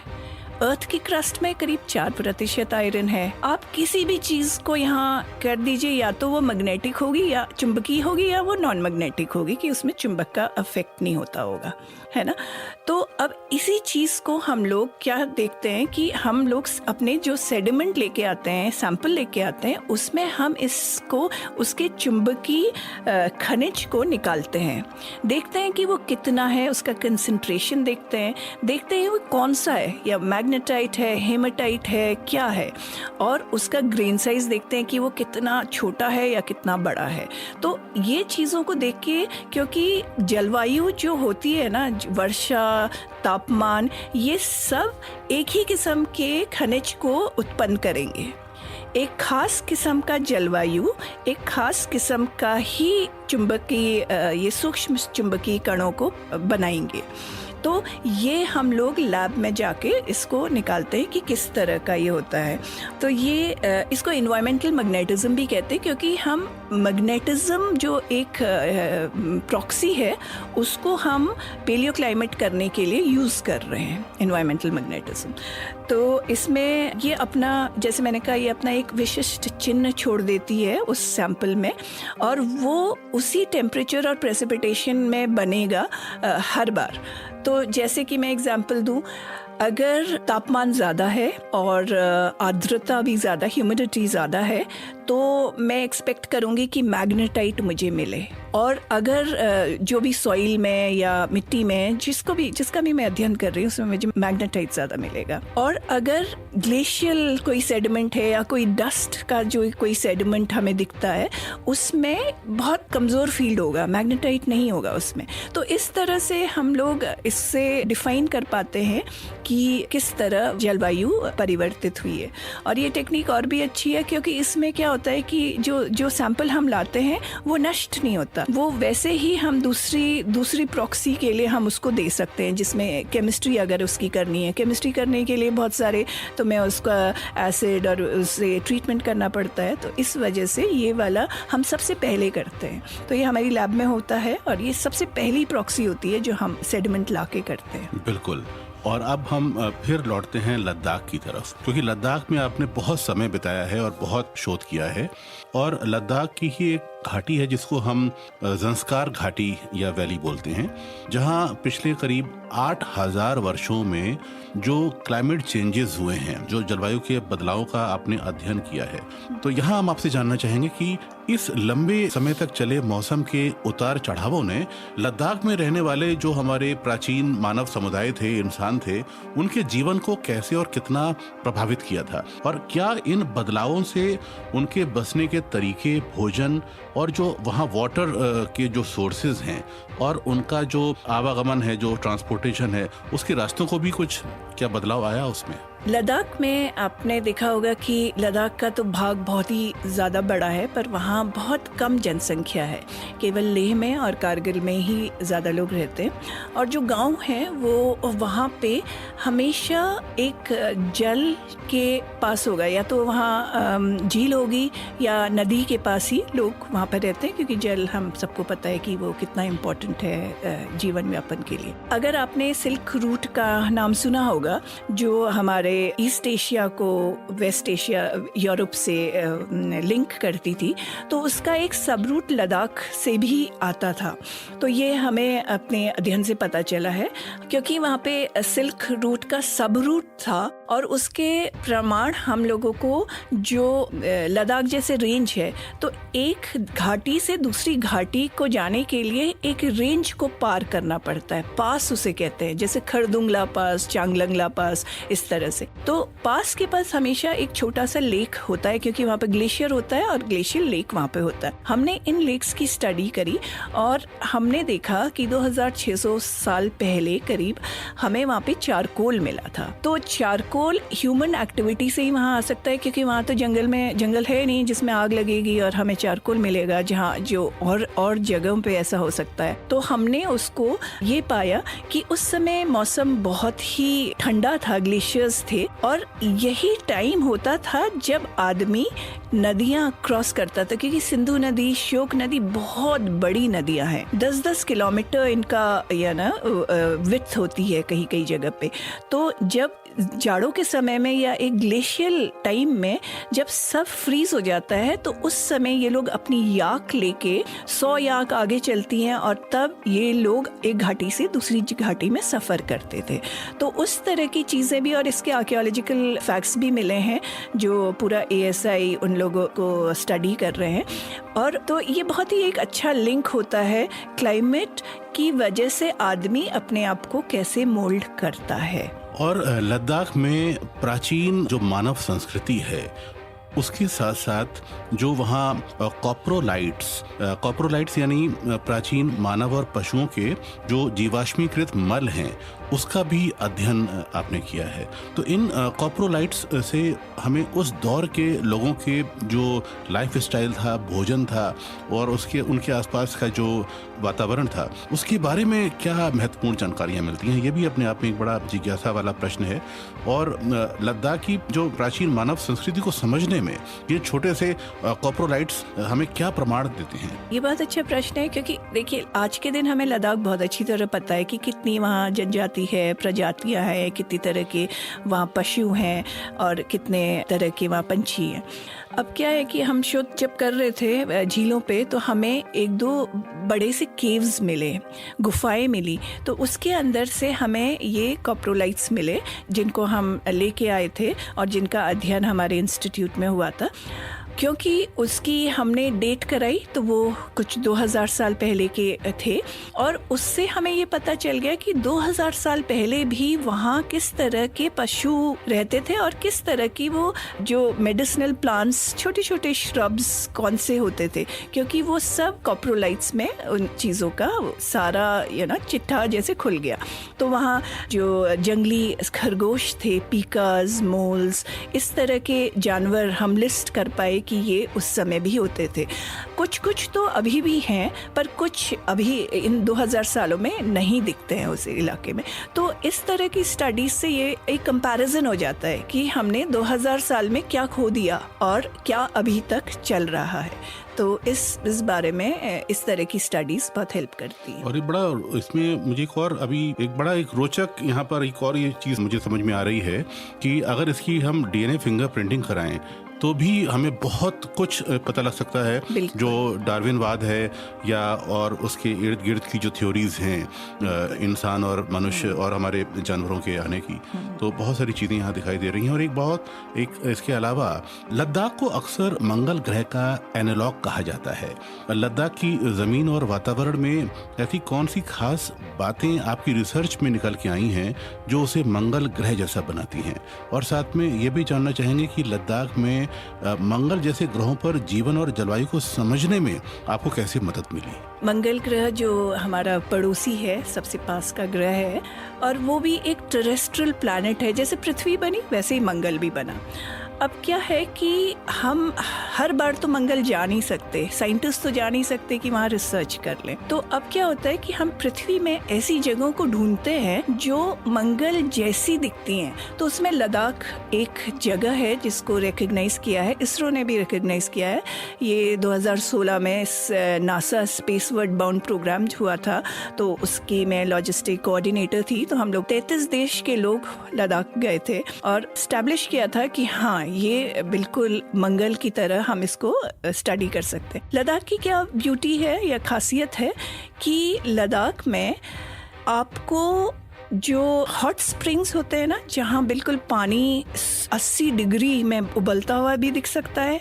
C: अर्थ की क्रस्ट में करीब 4% आयरन है। आप किसी भी चीज को यहाँ कर दीजिए, या तो वो मैग्नेटिक होगी या चुंबकीय होगी या वो नॉन मैग्नेटिक होगी, कि उसमें चुंबक का इफेक्ट नहीं होता होगा, है ना। तो अब इसी चीज को हम लोग क्या देखते हैं कि हम लोग अपने जो सेडिमेंट लेके आते हैं, सैंपल लेके आते हैं, उसमें हम इसको उसके चुंबकीय खनिज को निकालते हैं, देखते हैं कि वो कितना है, उसका कंसंट्रेशन देखते हैं वो कौन सा है, या मैग्नेटाइट है, हेमाटाइट है, क्या है, और उसका ग्रेन साइज देखते हैं कि वो कितना छोटा है या कितना बड़ा है। तो ये चीज़ों को देख के, क्योंकि जलवायु जो होती है ना, वर्षा, तापमान, ये सब एक ही किस्म के खनिज को उत्पन्न करेंगे। एक खास किस्म का जलवायु एक खास किस्म का ही चुंबकीय, ये सूक्ष्म चुंबकीय कणों को बनाएंगे। तो ये हम लोग लैब में जाके इसको निकालते हैं कि किस तरह का ये होता है। तो ये इसको एनवायरमेंटल मैग्नेटिज्म भी कहते हैं, क्योंकि हम मैग्नेटिज्म जो एक प्रॉक्सी है उसको हम पेलियो क्लाइमेट करने के लिए यूज़ कर रहे हैं, एनवायरमेंटल मैग्नेटिज्म। तो इसमें ये अपना, जैसे मैंने कहा, ये अपना एक विशिष्ट चिन्ह छोड़ देती है उस सैंपल में, और वो उसी टेम्परेचर और प्रेसिपिटेशन में बनेगा हर बार। तो जैसे कि मैं एग्जांपल दूं, अगर तापमान ज़्यादा है और आर्द्रता भी ज़्यादा, ह्यूमिडिटी ज़्यादा है, तो मैं एक्सपेक्ट करूँगी कि मैग्नेटाइट मुझे मिले। और अगर जो भी सॉइल में या मिट्टी में जिसका भी मैं अध्ययन कर रही हूँ उसमें मुझे मैग्नेटाइट ज़्यादा मिलेगा। और अगर ग्लेशियल कोई सेडिमेंट है या कोई डस्ट का जो कोई सेडिमेंट हमें दिखता है, उसमें बहुत कमज़ोर फील्ड होगा, मैग्नेटाइट नहीं होगा उसमें। तो इस तरह से हम लोग इससे डिफाइन कर पाते हैं कि किस तरह जलवायु परिवर्तित हुई है। और ये टेक्निक और भी अच्छी है, क्योंकि इसमें क्या होता है कि जो सैंपल हम लाते हैं वो नष्ट नहीं होता, वो वैसे ही हम दूसरी प्रॉक्सी के लिए हम उसको दे सकते हैं, जिसमें केमिस्ट्री अगर उसकी करनी है, केमिस्ट्री करने के लिए बहुत सारे, तो मैं उसका एसिड और उससे ट्रीटमेंट करना पड़ता है। तो इस वजह से ये वाला हम सबसे पहले करते हैं। तो ये हमारी लैब में होता है और ये सबसे पहली प्रॉक्सी होती है जो हम सेडिमेंट ला के करते हैं।
B: बिल्कुल। और अब हम फिर लौटते हैं लद्दाख की तरफ, क्योंकि लद्दाख में आपने बहुत समय बिताया है और बहुत शोध किया है, और लद्दाख की ही एक घाटी है जिसको हम ज़ंस्कार घाटी या वैली बोलते हैं, जहां पिछले करीब 8,000 वर्षों में जो क्लाइमेट चेंजेस हुए हैं, जो जलवायु के बदलाव का आपने अध्ययन किया है, तो यहाँ हम आपसे जानना चाहेंगे कि इस लंबे समय तक चले मौसम के उतार चढ़ावों ने लद्दाख में रहने वाले जो हमारे प्राचीन मानव समुदाय थे, इंसान थे, उनके जीवन को कैसे और कितना प्रभावित किया था, और क्या इन बदलावों से उनके बसने के तरीके, भोजन और जो वहाँ वाटर के जो सोर्सेज हैं और उनका जो आवागमन है, जो ट्रांसपोर्टेशन है, उसके रास्तों को भी कुछ क्या बदलाव आया उसमें?
C: लद्दाख में आपने देखा होगा कि लद्दाख का तो भाग बहुत ही ज़्यादा बड़ा है, पर वहाँ बहुत कम जनसंख्या है। केवल लेह में और कारगिल में ही ज़्यादा लोग रहते हैं, और जो गांव हैं वो वहाँ पे हमेशा एक जल के पास होगा, या तो वहाँ झील होगी या नदी के पास ही लोग वहाँ पर रहते हैं, क्योंकि जल हम सबको पता है कि वो कितना इम्पोर्टेंट है जीवन यापन के लिए। अगर आपने सिल्क रूट का नाम सुना होगा, जो हमारे ईस्ट एशिया को वेस्ट एशिया, यूरोप से लिंक करती थी, तो उसका एक सब रूट लद्दाख से भी आता था। तो ये हमें अपने अध्ययन से पता चला है, क्योंकि वहाँ पे सिल्क रूट का सब रूट था, और उसके प्रमाण हम लोगों को, जो लद्दाख जैसे रेंज है, तो एक घाटी से दूसरी घाटी को जाने के लिए एक रेंज को पार करना पड़ता है, पास उसे कहते हैं, जैसे खरदुंगला पास, चांगलंगला पास, इस तरह से। तो पास के पास हमेशा एक छोटा सा लेक होता है, क्योंकि वहाँ पे ग्लेशियर होता है और ग्लेशियर लेक वहाँ पे होता है। हमने इन लेक्स की स्टडी करी और हमने देखा कि 2600 साल पहले करीब हमें वहाँ पे चारकोल मिला था। तो चारकोल ह्यूमन एक्टिविटी से ही वहाँ आ सकता है, क्योंकि वहाँ तो जंगल है नहीं जिसमें आग लगेगी और हमें चारकोल मिलेगा, जहाँ जो और जगहों पे ऐसा हो सकता है। तो हमने उसको ये पाया कि उस समय मौसम बहुत ही ठंडा था, ग्लेशियर्स थे, और यही टाइम होता था जब आदमी नदियां क्रॉस करता था, क्योंकि सिंधु नदी, श्योक नदी बहुत बड़ी नदियां हैं, 10-10 किलोमीटर इनका विड्थ होती है कहीं कहीं जगह पे। तो जब जाड़ों के समय में या एक ग्लेशियल टाइम में जब सब फ्रीज हो जाता है, तो उस समय ये लोग अपनी याक लेके 100 याक आगे चलती हैं, और तब ये लोग एक घाटी से दूसरी घाटी में सफर करते थे। तो उस तरह की चीजें भी, और इसके आर्कियोलॉजिकल फैक्ट्स भी मिले हैं, जो पूरा ASI उन लोगों को स्टडी कर रहे हैं। और तो ये बहुत ही एक अच्छा लिंक होता है क्लाइमेट की वजह से आदमी अपने आप को कैसे मोल्ड करता है।
B: और लद्दाख में प्राचीन जो मानव संस्कृति है, उसके साथ साथ जो वहाँ कॉप्रोलाइट्स यानी प्राचीन मानव और पशुओं के जो जीवाश्मीकृत मल हैं, उसका भी अध्ययन आपने किया है। तो इन कॉप्रोलाइट्स से हमें उस दौर के लोगों के जो लाइफ स्टाइल था, भोजन था, और उनके आसपास का जो वातावरण था, उसके बारे में क्या महत्वपूर्ण जानकारियाँ मिलती हैं? ये भी अपने आप में एक बड़ा जिज्ञासा वाला प्रश्न है। और लद्दाख की जो प्राचीन मानव संस्कृति को समझने में ये छोटे से कॉप्रोलाइट्स हमें क्या प्रमाण देते हैं?
C: ये बहुत अच्छा प्रश्न है, क्योंकि देखिए आज के दिन हमें लद्दाख बहुत अच्छी तरह पता है कि कितनी वहाँ जनजाति है, प्रजातियां हैं, कितनी तरह के वहाँ पशु हैं और कितने तरह के वहाँ पंछी हैं। अब क्या है कि हम शोध जब कर रहे थे झीलों पे, तो हमें 1-2 बड़े से केव्स मिले, गुफाएं मिली, तो उसके अंदर से हमें ये कॉप्रोलाइट्स मिले, जिनको हम लेके आए थे और जिनका अध्ययन हमारे इंस्टीट्यूट में हुआ था। क्योंकि उसकी हमने डेट कराई तो वो कुछ 2000 साल पहले के थे, और उससे हमें ये पता चल गया कि 2000 साल पहले भी वहाँ किस तरह के पशु रहते थे, और किस तरह की वो जो मेडिसिनल प्लांट्स, छोटे छोटे श्रब्स कौन से होते थे, क्योंकि वो सब कॉप्रोलाइट्स में उन चीज़ों का सारा चिट्ठा जैसे खुल गया। तो वहाँ जो जंगली खरगोश थे, पीकास, मोल्स, इस तरह के जानवर हम लिस्ट कर पाए कि ये उस समय भी होते थे। कुछ तो अभी भी हैं, पर कुछ अभी इन 2000 सालों में नहीं दिखते हैं उस इलाके में। तो इस तरह की स्टडीज से ये एक कंपैरिजन हो जाता है कि हमने 2000 साल में क्या खो दिया और क्या अभी तक चल रहा है। तो इस बारे में इस तरह की स्टडीज बहुत हेल्प करती है।
B: और ये बड़ा, इसमें मुझे एक रोचक यहाँ पर एक और ये चीज़ मुझे समझ में आ रही है कि अगर इसकी हम DNA फिंगरप्रिंटिंग कराएं तो भी हमें बहुत कुछ पता लग सकता है, जो डार्विनवाद है या और उसके इर्द गिर्द की जो थ्योरीज हैं इंसान और मनुष्य और हमारे जानवरों के आने की, तो बहुत सारी चीज़ें यहाँ दिखाई दे रही हैं। और एक इसके अलावा लद्दाख को अक्सर मंगल ग्रह का एनालॉग कहा जाता है। लद्दाख की ज़मीन और वातावरण में ऐसी कौन सी खास बातें आपकी रिसर्च में निकल के आई हैं जो उसे मंगल ग्रह जैसा बनाती हैं? और साथ में ये भी जानना चाहेंगे कि लद्दाख में मंगल जैसे ग्रहों पर जीवन और जलवायु को समझने में आपको कैसे मदद मिली?
C: मंगल ग्रह जो हमारा पड़ोसी है, सबसे पास का ग्रह है, और वो भी एक टेरेस्ट्रियल प्लैनेट है। जैसे पृथ्वी बनी वैसे ही मंगल भी बना। अब क्या है कि हम हर बार तो मंगल जा नहीं सकते, साइंटिस्ट तो जा नहीं सकते कि वहाँ रिसर्च कर लें। तो अब क्या होता है कि हम पृथ्वी में ऐसी जगहों को ढूंढते हैं जो मंगल जैसी दिखती हैं। तो उसमें लद्दाख एक जगह है जिसको रिकग्नाइज किया है, इसरो ने भी रिकग्नाइज किया है। ये 2016 में नासा स्पेसवर्ड बाउंड प्रोग्राम हुआ था, तो उसकी मैं लॉजिस्टिक कोऑर्डिनेटर थी। तो हम लोग 33 देश के लोग लद्दाख गए थे और स्टैब्लिश किया था कि हाँ, ये बिल्कुल मंगल की तरह हम इसको स्टडी कर सकते हैं। लद्दाख की क्या ब्यूटी है या खासियत है कि लद्दाख में आपको जो हॉट स्प्रिंग्स होते हैं ना, जहाँ बिल्कुल पानी 80 डिग्री में उबलता हुआ भी दिख सकता है,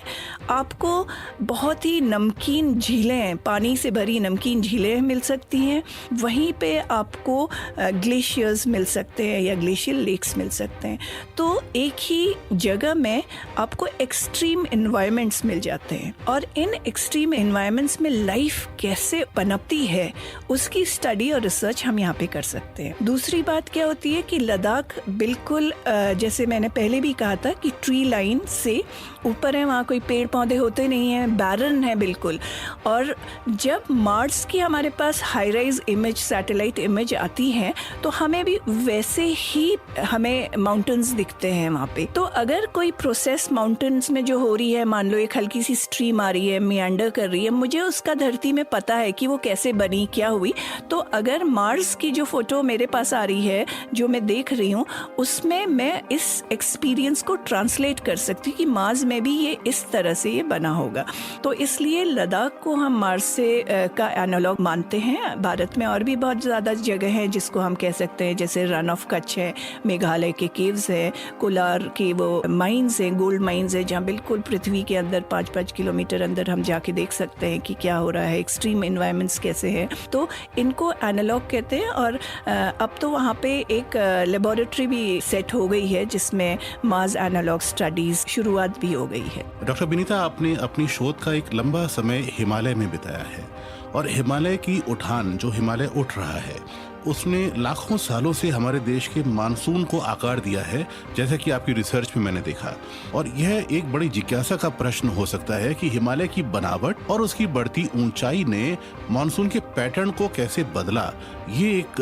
C: आपको बहुत ही नमकीन झीलें, पानी से भरी नमकीन झीलें मिल सकती हैं। वहीं पे आपको ग्लेशियर्स मिल सकते हैं या ग्लेशियर लेक्स मिल सकते हैं। तो एक ही जगह में आपको एक्सट्रीम एनवायरनमेंट्स मिल जाते हैं, और इन एक्सट्रीम एनवायरनमेंट्स में लाइफ कैसे पनपती है उसकी स्टडी और रिसर्च हम यहाँ पे कर सकते हैं। दूसरी बात क्या होती है कि लद्दाख बिल्कुल जैसे मैंने पहले भी कहा था कि ट्री लाइन से ऊपर है, वहाँ कोई पेड़ पौधे होते नहीं हैं, बैरन है बिल्कुल। और जब मार्स की हमारे पास high rise image, satellite image आती है, तो हमें भी वैसे ही हमें माउंटेन्स दिखते हैं वहाँ पे। तो अगर कोई प्रोसेस माउंटेन्स में जो हो रही है, मान लो एक हल्की सी स्ट्रीम आ रही है, मियांडर कर रही है, मुझे उसका धरती में पता है कि वो कैसे बनी, क्या हुई। तो अगर मार्स की जो फोटो मेरे पास आ रही है, जो मैं देख रही हूँ, उसमें मैं इस एक्सपीरियंस को ट्रांसलेट कर सकती हूँ कि मार्स में भी ये इस तरह से ये बना होगा। तो इसलिए लद्दाख को हम मार्स से का एनालॉग मानते हैं। भारत में और भी बहुत ज़्यादा जगह हैं जिसको हम कह सकते हैं, जैसे रन ऑफ कच्छ है, मेघालय के केव्स है, कोलार के वो माइंस हैं, गोल्ड माइंस है, जहाँ बिल्कुल पृथ्वी के अंदर 5-5 किलोमीटर अंदर हम जाके देख सकते हैं कि क्या हो रहा है, एक्सट्रीम एनवायरनमेंट्स कैसे हैं। तो इनको एनालॉग कहते हैं। और अब तो वहाँ पे एक लेबोरेटरी भी सेट हो गई है जिसमें मार्स एनालॉग स्टडीज शुरुआत भी हो गई है।
B: डॉक्टर विनीता, आपने अपनी शोध का एक लंबा समय हिमालय में बिताया है, और हिमालय की उठान, जो हिमालय उठ रहा है, उसने लाखों सालों से हमारे देश के मानसून को आकार दिया है, जैसा कि आपकी रिसर्च में मैंने देखा। और यह एक बड़ी जिज्ञासा का प्रश्न हो सकता है कि हिमालय की बनावट और उसकी बढ़ती ऊंचाई ने मानसून के पैटर्न को कैसे बदला। ये एक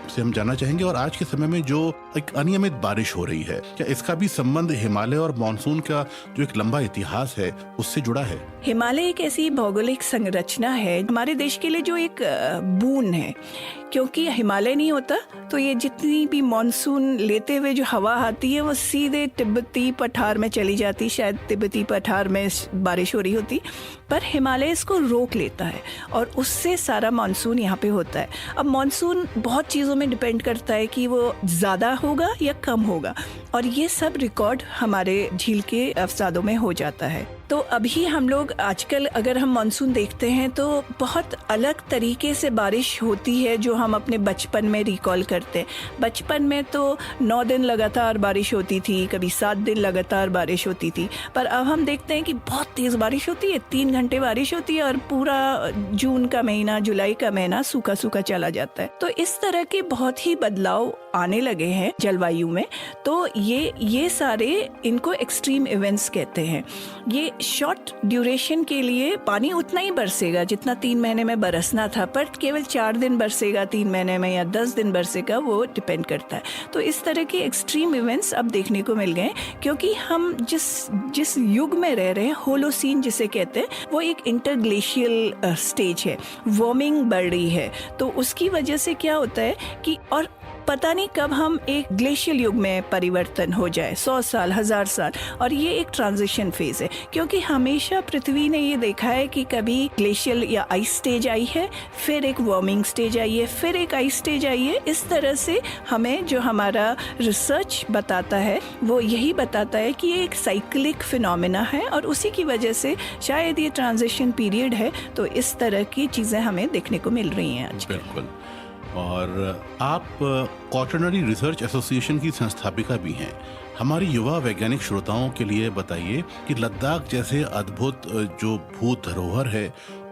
B: से हम जानना चाहेंगे। और आज के समय में जो एक अनियमित बारिश हो रही है, क्या इसका भी संबंध हिमालय और मानसून का जो एक लंबा इतिहास है उससे जुड़ा है?
C: हिमालय एक ऐसी भौगोलिक संरचना है हमारे देश के लिए जो एक बून है, क्योंकि हिमालय नहीं होता तो ये जितनी भी मॉनसून लेते हुए जो हवा आती है वो सीधे तिब्बती पठार में चली जाती। शायद तिब्बती पठार में बारिश हो रही होती, पर हिमालय इसको रोक लेता है और उससे सारा मॉनसून यहाँ पे होता है। अब मॉनसून बहुत चीज़ों में डिपेंड करता है कि वो ज़्यादा होगा या कम होगा, और ये सब रिकॉर्ड हमारे झील के अवसादों में हो जाता है। तो अभी हम लोग आजकल अगर हम मॉनसून देखते हैं तो बहुत अलग तरीके से बारिश होती है जो हम अपने बचपन में रिकॉल करते हैं। बचपन में तो 9 दिन लगातार बारिश होती थी, कभी 7 दिन लगातार बारिश होती थी, पर अब हम देखते हैं कि बहुत तेज़ बारिश होती है, 3 घंटे बारिश होती है और पूरा जून का महीना, जुलाई का महीना सूखा सूखा चला जाता है। तो इस तरह के बहुत ही बदलाव आने लगे हैं जलवायु में। तो ये सारे इनको एक्सट्रीम इवेंट्स कहते हैं। ये शॉर्ट ड्यूरेशन के लिए पानी उतना ही बरसेगा जितना 3 महीने में बरसना था, पर केवल 4 दिन बरसेगा 3 महीने में या 10 दिन बरसेगा, वो डिपेंड करता है। तो इस तरह के एक्सट्रीम इवेंट्स अब देखने को मिल गए, क्योंकि हम जिस युग में रह रहे हैं, होलोसीन जिसे कहते हैं, वो एक इंटरग्लेशियल स्टेज है, वार्मिंग बढ़ रही है। तो उसकी वजह से क्या होता है कि और पता नहीं कब हम एक ग्लेशियल युग में परिवर्तन हो जाए, 100 साल 1000 साल, और ये एक ट्रांजिशन फेज है। क्योंकि हमेशा पृथ्वी ने ये देखा है कि कभी ग्लेशियल या आइस स्टेज आई है, फिर एक वार्मिंग स्टेज आई है, फिर एक आइस स्टेज आई है। इस तरह से हमें जो हमारा रिसर्च बताता है वो यही बताता है कि ये एक साइक्लिक फिनोमेना है, और उसी की वजह से शायद ये ट्रांजिशन पीरियड है। तो इस तरह की चीज़ें हमें देखने को मिल रही हैं आज।
B: बिल्कुल। और आप क्वाटरनरी रिसर्च एसोसिएशन की संस्थापिका भी हैं। हमारी युवा वैज्ञानिक श्रोताओं के लिए बताइए कि लद्दाख जैसे अद्भुत जो भू धरोहर है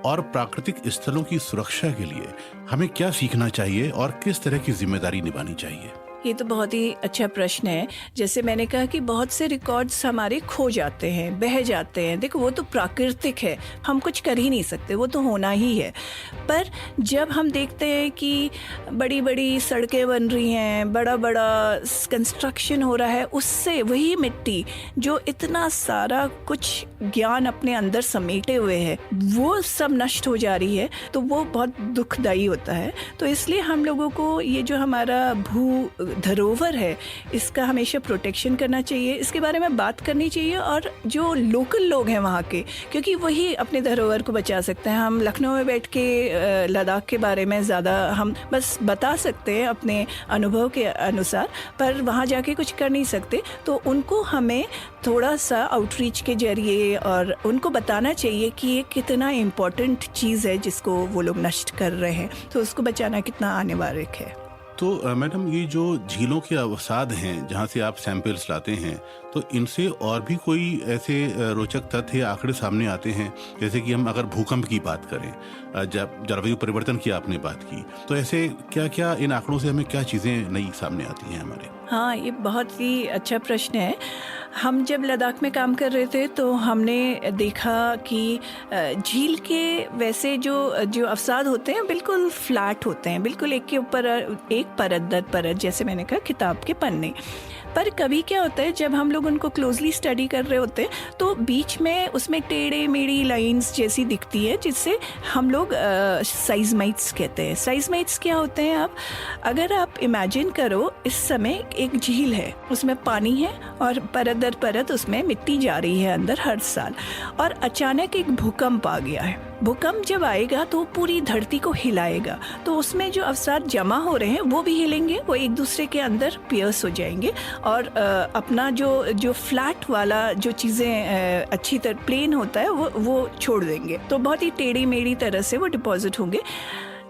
B: और प्राकृतिक स्थलों की सुरक्षा के लिए हमें क्या सीखना चाहिए और किस तरह की जिम्मेदारी निभानी चाहिए?
C: ये तो बहुत ही अच्छा प्रश्न है। जैसे मैंने कहा कि बहुत से रिकॉर्ड्स हमारे खो जाते हैं, बह जाते हैं। देखो, वो तो प्राकृतिक है, हम कुछ कर ही नहीं सकते, वो तो होना ही है। पर जब हम देखते हैं कि बड़ी बड़ी सड़कें बन रही हैं, बड़ा बड़ा कंस्ट्रक्शन हो रहा है, उससे वही मिट्टी जो इतना सारा कुछ ज्ञान अपने अंदर समेटे हुए है, वो सब नष्ट हो जा रही है, तो वो बहुत दुखदाई होता है। तो इसलिए हम लोगों को ये जो हमारा भू धरोहर है, इसका हमेशा प्रोटेक्शन करना चाहिए, इसके बारे में बात करनी चाहिए। और जो लोकल लोग हैं वहाँ के, क्योंकि वही अपने धरोहर को बचा सकते हैं। हम लखनऊ में बैठ के लद्दाख के बारे में ज़्यादा हम बस बता सकते हैं अपने अनुभव के अनुसार, पर वहाँ जाके कुछ कर नहीं सकते। तो उनको हमें थोड़ा सा आउटरीच के जरिए और उनको बताना चाहिए कि ये कितना इम्पोर्टेंट चीज़ है जिसको वो लोग नष्ट कर रहे हैं, तो उसको बचाना कितना अनिवार्य है।
B: तो मैडम, ये जो झीलों के अवसाद हैं जहाँ से आप सैंपल्स लाते हैं, तो इनसे और भी कोई ऐसे रोचक तथ्य आंकड़े सामने आते हैं? जैसे कि हम अगर भूकंप की बात करें, जब जलवायु परिवर्तन की आपने बात की, तो ऐसे क्या क्या इन आंकड़ों से हमें क्या चीज़ें नई सामने आती हैं हमारे?
C: हाँ, ये बहुत ही अच्छा प्रश्न है। हम जब लद्दाख में काम कर रहे थे तो हमने देखा कि झील के वैसे जो अवसाद होते हैं बिल्कुल फ्लैट होते हैं, बिल्कुल एक के ऊपर एक परत दर परत, जैसे मैंने कहा किताब के पन्ने। पर कभी क्या होता है, जब हम लोग उनको क्लोजली स्टडी कर रहे होते हैं तो बीच में उसमें टेढ़े मेढ़ी लाइंस जैसी दिखती है, जिससे हम लोग साइज़माइट्स कहते हैं। साइज़माइट्स क्या होते हैं? अगर आप इमेजिन करो, इस समय एक झील है, उसमें पानी है और परत दर परत उसमें मिट्टी जा रही है अंदर हर साल, और अचानक एक भूकंप आ गया है। भूकंप जब आएगा तो पूरी धरती को हिलाएगा, तो उसमें जो अवसाद जमा हो रहे हैं वो भी हिलेंगे, वो एक दूसरे के अंदर पियर्स हो जाएंगे, और अपना जो फ्लैट वाला जो चीज़ें अच्छी तरह प्लेन होता है वो छोड़ देंगे। तो बहुत ही टेढ़ी मेढ़ी तरह से वो डिपॉजिट होंगे।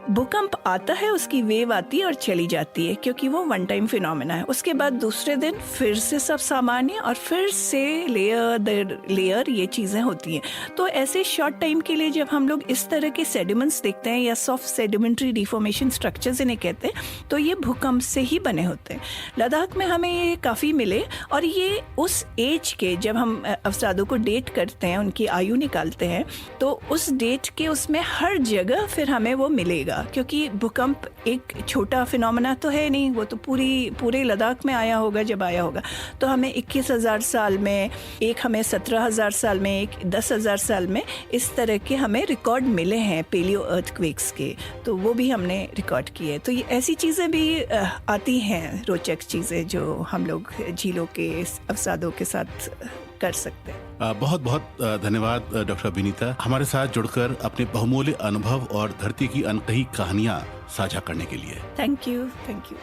C: भूकंप आता है, उसकी वेव आती है और चली जाती है, क्योंकि वो वन टाइम फिनोमेना है। उसके बाद दूसरे दिन फिर से सब सामान्य, और फिर से लेयर दर लेयर ये चीज़ें होती हैं। तो ऐसे शॉर्ट टाइम के लिए जब हम लोग इस तरह के सेडिमेंट्स देखते हैं, या सॉफ्ट सेडिमेंट्री डिफॉर्मेशन स्ट्रक्चर्स इन्हें कहते हैं, तो ये भूकंप से ही बने होते हैं। लद्दाख में हमें ये काफ़ी मिले, और ये उस एज के, जब हम अवसादों को डेट करते हैं, उनकी आयु निकालते हैं, तो उस डेट के उसमें हर जगह फिर हमें वो मिलेगा। क्योंकि भूकंप एक छोटा फिनोमेना तो है नहीं, वो तो पूरे लद्दाख में आया होगा जब आया होगा। तो हमें 21,000 साल में एक, हमें 17,000 साल में एक, 10,000 साल में, इस तरह के हमें रिकॉर्ड मिले हैं पेलियो अर्थक्वेक्स के, तो वो भी हमने रिकॉर्ड किए। तो ये ऐसी चीज़ें भी आती हैं, रोचक चीज़ें जो हम लोग झीलों के अवसादों के साथ कर सकते हैं।
B: बहुत बहुत धन्यवाद डॉक्टर विनीता, हमारे साथ जुड़कर अपने बहुमूल्य अनुभव और धरती की अनकही कहानियां साझा करने के लिए।
C: थैंक यू,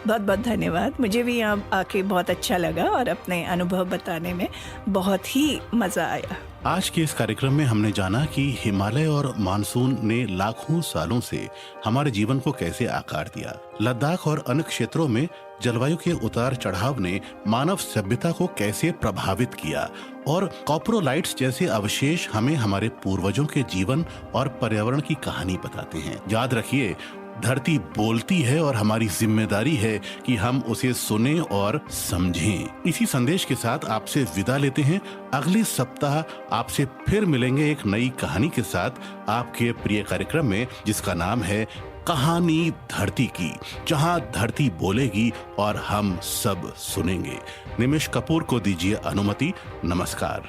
C: बहुत बहुत धन्यवाद। मुझे भी यहाँ आके बहुत अच्छा लगा और अपने अनुभव बताने में बहुत ही मजा आया।
B: आज के इस कार्यक्रम में हमने जाना कि हिमालय और मानसून ने लाखों सालों से हमारे जीवन को कैसे आकार दिया। लद्दाख और अन्य क्षेत्रों में जलवायु के उतार चढ़ाव ने मानव सभ्यता को कैसे प्रभावित किया, और कॉप्रोलाइट्स जैसे अवशेष हमें हमारे पूर्वजों के जीवन और पर्यावरण की कहानी बताते हैं। याद रखिए, धरती बोलती है और हमारी जिम्मेदारी है कि हम उसे सुने और समझें। इसी संदेश के साथ आपसे विदा लेते हैं। अगले सप्ताह आपसे फिर मिलेंगे एक नई कहानी के साथ, आपके प्रिय कार्यक्रम में, जिसका नाम है कहानी धरती की, जहां धरती बोलेगी और हम सब सुनेंगे। निमिष कपूर को दीजिए अनुमति। नमस्कार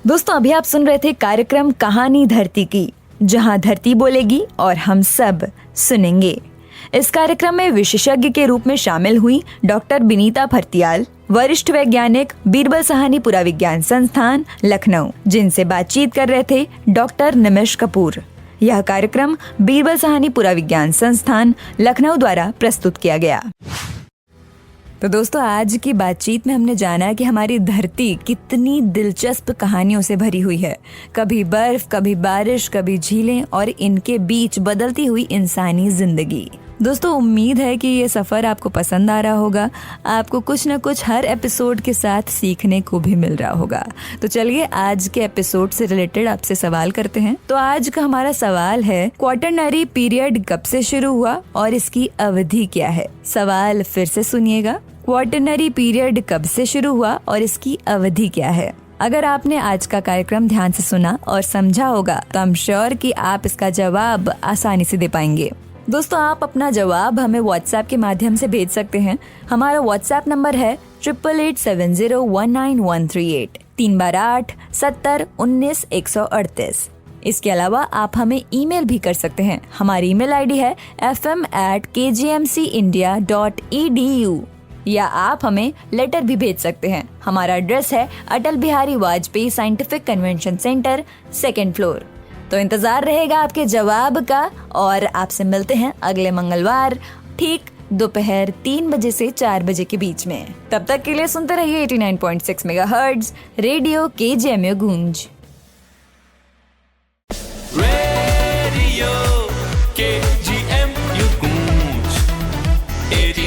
A: दोस्तों, अभी आप सुन रहे थे कार्यक्रम कहानी धरती की, जहां धरती बोलेगी और हम सब सुनेंगे। इस कार्यक्रम में विशेषज्ञ के रूप में शामिल हुई डॉक्टर बिनीता भरतियाल, वरिष्ठ वैज्ञानिक, बीरबल साहनी पुराविज्ञान संस्थान लखनऊ, जिनसे बातचीत कर रहे थे डॉक्टर निमिष कपूर। यह कार्यक्रम बीरबल साहनी पुराविज्ञान संस्थान लखनऊ द्वारा प्रस्तुत किया गया। तो दोस्तों, आज की बातचीत में हमने जाना कि हमारी धरती कितनी दिलचस्प कहानियों से भरी हुई है। कभी बर्फ, कभी बारिश, कभी झीलें और इनके बीच बदलती हुई इंसानी जिंदगी। दोस्तों, उम्मीद है कि ये सफर आपको पसंद आ रहा होगा। आपको कुछ न कुछ हर एपिसोड के साथ सीखने को भी मिल रहा होगा। तो चलिए आज के एपिसोड से रिलेटेड आपसे सवाल करते हैं। तो आज का हमारा सवाल है, क्वाटरनरी पीरियड कब से शुरू हुआ और इसकी अवधि क्या है? सवाल फिर से सुनिएगा, क्वाटरनरी पीरियड कब से शुरू हुआ और इसकी अवधि क्या है? अगर आपने आज का कार्यक्रम ध्यान से सुना और समझा होगा तो आई एम श्योर कि आप इसका जवाब आसानी से दे पाएंगे। दोस्तों, आप अपना जवाब हमें व्हाट्सएप के माध्यम से भेज सकते हैं। हमारा व्हाट्सएप नंबर है 8887019138, 3 बार 8 70 19 138। इसके अलावा आप हमें ईमेल भी कर सकते हैं। हमारी ईमेल आईडी है fm@kgmcindia.edu, या आप हमें लेटर भी भेज सकते हैं। हमारा एड्रेस है Atal Bihari Vajpayee scientific convention centre, 2nd floor. तो इंतजार रहेगा आपके जवाब का और आपसे मिलते हैं अगले मंगलवार ठीक दोपहर 3 बजे से 4 बजे के बीच में। तब तक के लिए सुनते रहिए 89.6 मेगाहर्ट्ज रेडियो KGMU गूंज।
D: रेडियो KGMU गूंज 89